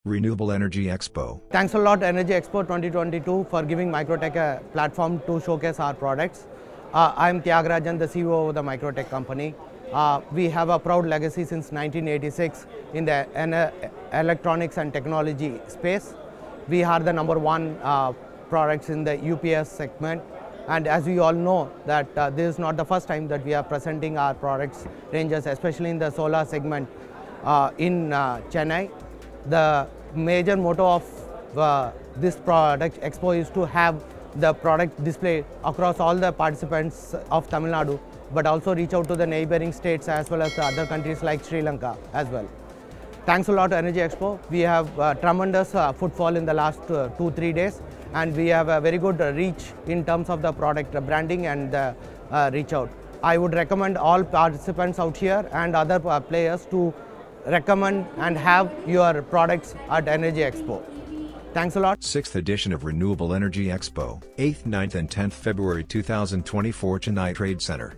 Renewable Energy Expo. Thanks a lot Energy Expo 2022 for giving Microtek a platform to showcase our products. I'm Tyagarajan, the CEO of the Microtek company. We have a proud legacy since 1986 in the electronics and technology space. We are the number one products in the UPS segment. And as we all know that this is not the first time that we are presenting our products ranges, especially in the solar segment in Chennai. The major motto of this product expo is to have the product displayed across all the participants of Tamil Nadu, but also reach out to the neighboring states as well as the other countries like Sri Lanka as well. Thanks a lot to Energy Expo. We have tremendous footfall in the last 2-3 days, and we have a very good reach in terms of the product branding and reach out. I would recommend all participants out here and other players to recommend and have your products at Energy Expo. Thanks a lot. 6th edition of Renewable Energy Expo, 8th, 9th and 10th February 2024, Chennai Trade Center.